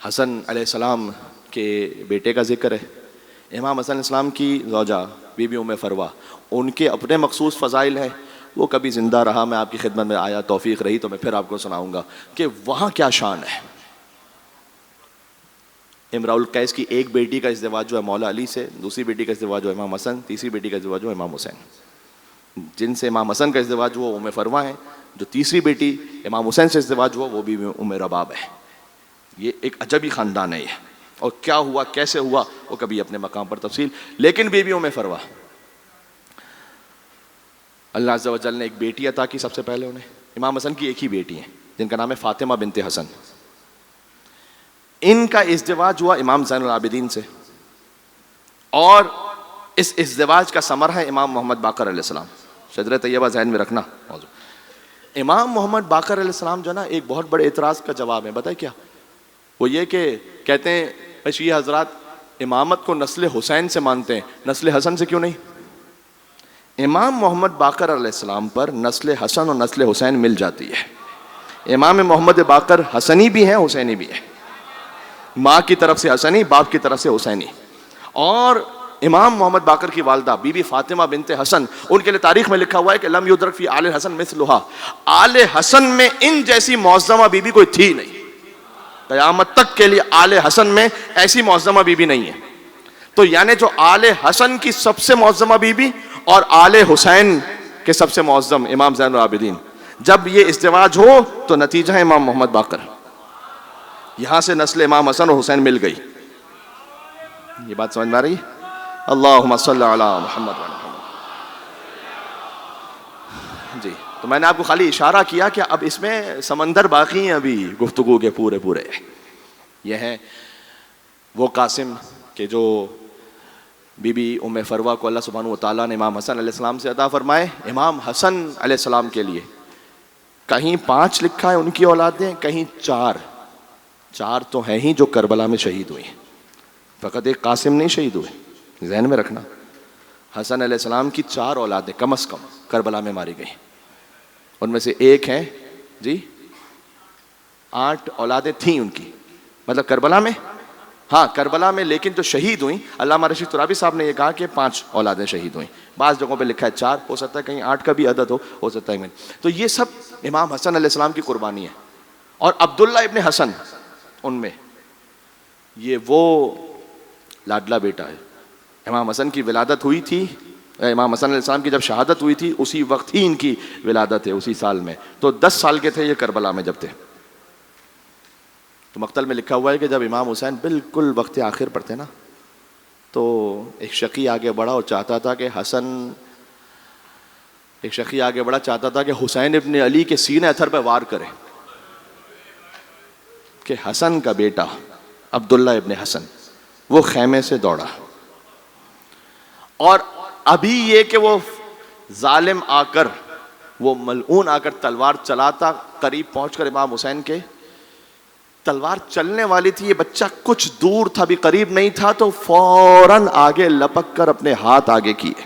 حسن علیہ السلام کے بیٹے کا ذکر ہے. امام حسن علیہ السلام کی زوجہ بی بی ام فروا، ان کے اپنے مخصوص فضائل ہیں. وہ کبھی زندہ رہا، میں آپ کی خدمت میں آیا، توفیق رہی تو میں پھر آپ کو سناؤں گا کہ وہاں کیا شان ہے. امراء القیس کی ایک بیٹی کا ازدواج جو ہے مولا علی سے، دوسری بیٹی کا ازدواج جو ہے امام حسن، تیسری بیٹی کا ازدواج جو ہے امام حسین. جن سے امام حسن کا ازدواج ہوا ام فروا ہے، جو تیسری بیٹی امام حسین سے ازدواج ہوا وہ بھی ام رباب ہے. یہ ایک عجبی خاندان ہے یہ، اور کیا ہوا کیسے ہوا وہ کبھی اپنے مقام پر تفصیل. لیکن بی بی ام فروا، اللہ عز و جل نے ایک بیٹی عطا کی سب سے پہلے انہیں. امام حسن کی ایک ہی بیٹی ہیں جن کا نام ہے فاطمہ بنت حسن. ان کا ازدواج ہوا امام زین العابدین سے، اور اس ازدواج کا ثمر ہے امام محمد باقر علیہ السلام. شجرہ طیبہ ذہن میں رکھنا موضوع. امام محمد باقر علیہ السلام جو نا ایک بہت بڑے اعتراض کا جواب ہے. بتائیں کیا؟ وہ یہ کہ کہتے ہیں شیعہ حضرات امامت کو نسل حسین سے مانتے ہیں، نسل حسن سے کیوں نہیں؟ امام محمد باقر علیہ السلام پر نسل حسن اور نسل حسین مل جاتی ہے. امام محمد باقر حسنی بھی ہیں حسینی بھی ہیں، ماں کی طرف سے حسنی، باپ کی طرف سے حسینی. اور امام محمد باقر کی والدہ بی بی فاطمہ بنت حسن، ان کے لیے تاریخ میں لکھا ہوا ہے کہ لم یدرک فی آل حسن مثلھا، آل حسن میں ان جیسی معظمہ بی بی کوئی تھی نہیں. قیامت تک کے لیے آل حسن میں ایسی معظمہ بی بی نہیں ہے. تو یعنی جو آل حسن کی سب سے معظمہ بی بی اور آل حسین کے سب سے معظم امام زین العابدین، جب یہ ازدواج ہو تو نتیجہ ہے امام محمد باقر. یہاں سے نسل امام حسن اور حسین مل گئی. یہ بات سمجھ میں آ رہی ہے؟ اللہم صلی علی محمد و علی محمد. جی تو میں نے آپ کو خالی اشارہ کیا کہ اب اس میں سمندر باقی ہیں ابھی گفتگو کے پورے پورے. یہ ہیں وہ قاسم کہ جو بی بی ام فروا کو اللہ سبحانہ و تعالیٰ نے امام حسن علیہ السلام سے عطا فرمائے. امام حسن علیہ السلام کے لیے کہیں 5 لکھا ہے ان کی اولادیں، کہیں 4 تو ہیں ہی جو کربلا میں شہید ہوئی. فقط ایک قاسم نہیں شہید ہوئے، ذہن میں رکھنا. حسن علیہ السلام کی 4 اولادیں کم از کم کربلا میں ماری گئی. ان میں سے ایک ہیں جی 8 اولادیں تھیں ان کی، مطلب کربلا میں، ہاں کربلا میں، لیکن جو شہید ہوئیں علامہ رشید ترابی صاحب نے یہ کہا کہ 5 اولادیں شہید ہوئیں. بعض جگہوں پہ لکھا ہے 4، ہو سکتا ہے کہیں 8 کا بھی عدد ہو سکتا ہے. تو یہ سب امام حسن علیہ السلام کی قربانی ہے. اور عبداللہ ابن حسن ان میں یہ وہ لاڈلا بیٹا ہے. امام حسن کی ولادت ہوئی تھی، امام حسن علیہ السلام کی جب شہادت ہوئی تھی اسی وقت ہی ان کی ولادت ہے، اسی سال میں. تو 10 سال کے تھے یہ کربلا میں جب تھے. تو مقتل میں لکھا ہوا ہے کہ جب امام حسین بالکل وقت آخر پر تھے نا، تو ایک شقی آگے بڑھا اور چاہتا تھا کہ حسین ابن علی کے سینے اتھر پہ وار کرے، کہ حسن کا بیٹا عبداللہ ابن حسن وہ خیمے سے دوڑا. اور ابھی یہ کہ وہ ظالم آ کر، وہ ملعون آ کر تلوار چلاتا، قریب پہنچ کر امام حسین کے تلوار چلنے والی تھی، یہ بچہ کچھ دور تھا، بھی قریب نہیں تھا، تو فوراً آگے لپک کر اپنے ہاتھ آگے کیے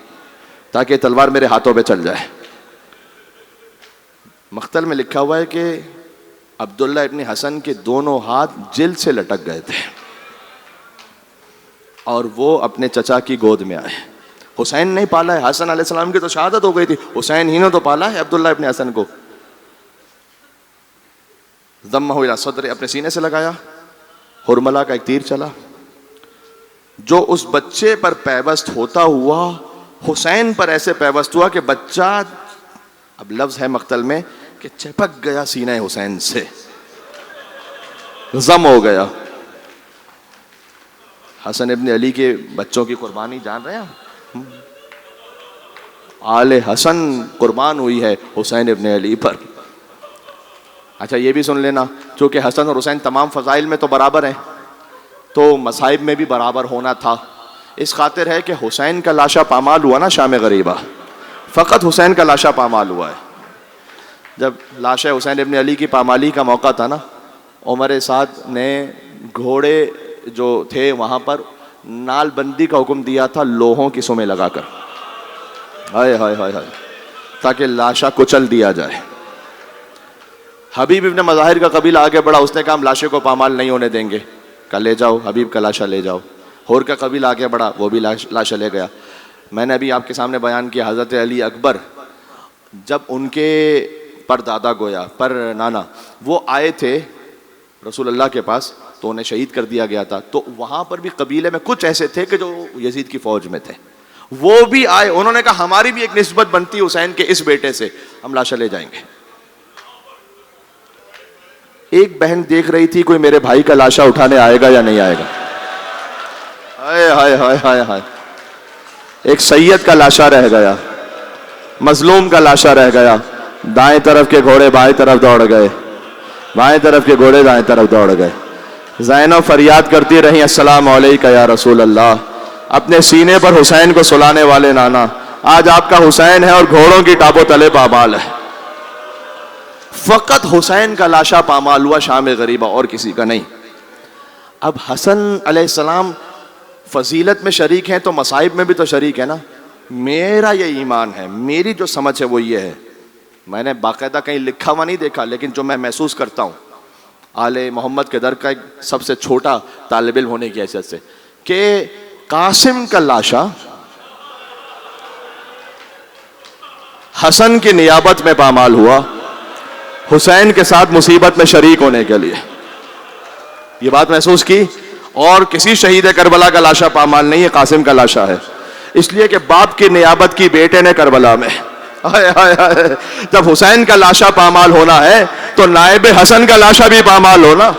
تاکہ تلوار میرے ہاتھوں پہ چل جائے. مقتل میں لکھا ہوا ہے کہ عبداللہ ابن حسن کے دونوں ہاتھ جلد سے لٹک گئے تھے اور وہ اپنے چچا کی گود میں آئے. حسین نہیں پالا ہے، حسن علیہ السلام کی تو شہادت ہو گئی تھی، حسین ہی نے تو پالا ہے عبداللہ ابن حسن کو. ضمہ الی صدر، اپنے سینے سے لگایا، حرملہ کا ایک تیر چلا جو اس بچے پر پیوست ہوتا ہوا حسین پر ایسے پیوست ہوا کہ بچہ، اب لفظ ہے مقتل میں کہ چپک گیا سینہ حسین سے، ضم ہو گیا. حسن ابن علی کے بچوں کی قربانی جان رہے ہیں، آل حسن قربان ہوئی ہے حسین ابن علی پر. اچھا یہ بھی سن لینا، چونکہ حسن اور حسین تمام فضائل میں تو برابر ہیں، تو مصائب میں بھی برابر ہونا تھا. اس خاطر ہے کہ حسین کا لاشا پامال ہوا نا شام غریبہ، فقط حسین کا لاشا پامال ہوا ہے. جب لاشا حسین ابن علی کی پامالی کا موقع تھا نا، عمر سعد نے گھوڑے جو تھے وہاں پر نال بندی کا حکم دیا تھا لوہوں کی سومیں لگا کر، ہائے ہائے ہائے ہائے، تاکہ لاشا کچل دیا جائے. حبیب ابن مظاہر کا قبیلہ آگے بڑھا، اس نے کہا ہم لاشے کو پامال نہیں ہونے دیں گے. کہا لے جاؤ حبیب کا لاشا لے جاؤ. ہور کا قبیلہ آگے بڑھا, وہ بھی لاشا لے گیا. میں نے ابھی آپ کے سامنے بیان کیا حضرت علی اکبر جب ان کے پر دادا گویا پر نانا وہ آئے تھے رسول اللہ کے پاس تو انہیں شہید کر دیا گیا تھا, تو وہاں پر بھی قبیلے میں کچھ ایسے تھے کہ جو یزید کی فوج میں تھے, وہ بھی آئے. انہوں نے کہا ہماری بھی ایک نسبت بنتی حسین کے اس بیٹے سے, ہم لاشا لے جائیں گے. ایک بہن دیکھ رہی تھی کوئی میرے بھائی کا لاشا اٹھانے آئے گا یا نہیں آئے گا. ہائے ہائے ہائے ہائے ہائے, ایک سید کا لاشا رہ گیا, مظلوم کا لاشا رہ گیا. دائیں طرف کے گھوڑے بائیں طرف دوڑ گئے, بائیں طرف کے گھوڑے دائیں طرف دوڑ گئے. زینب فریاد کرتی رہی السلام علیکہ یا رسول اللہ. اپنے سینے پر حسین کو سلانے والے نانا, آج آپ کا حسین ہے اور گھوڑوں کی ٹاپو تلے پامال ہے. فقط حسین کا لاشا پامال ہوا شام غریبہ, اور کسی کا نہیں. اب حسن علیہ السلام فضیلت میں شریک ہیں تو مصائب میں بھی تو شریک ہے نا. میرا یہ ایمان ہے, میری جو سمجھ ہے وہ یہ ہے, میں نے باقاعدہ کہیں لکھا ہوا نہیں دیکھا, لیکن جو میں محسوس کرتا ہوں آل محمد کے در کا ایک سب سے چھوٹا طالب علم ہونے کی حیثیت سے, کہ قاسم کا لاشا حسن کی نیابت میں پامال ہوا حسین کے ساتھ مصیبت میں شریک ہونے کے لیے. یہ بات محسوس کی. اور کسی شہید کربلا کا لاشا پامال نہیں ہے, قاسم کا لاشا ہے. اس لیے کہ باپ کی نیابت کی بیٹے نے کربلا میں. جب حسین کا لاشا پامال ہونا ہے تو نائب حسن کا لاشا بھی پامال ہونا.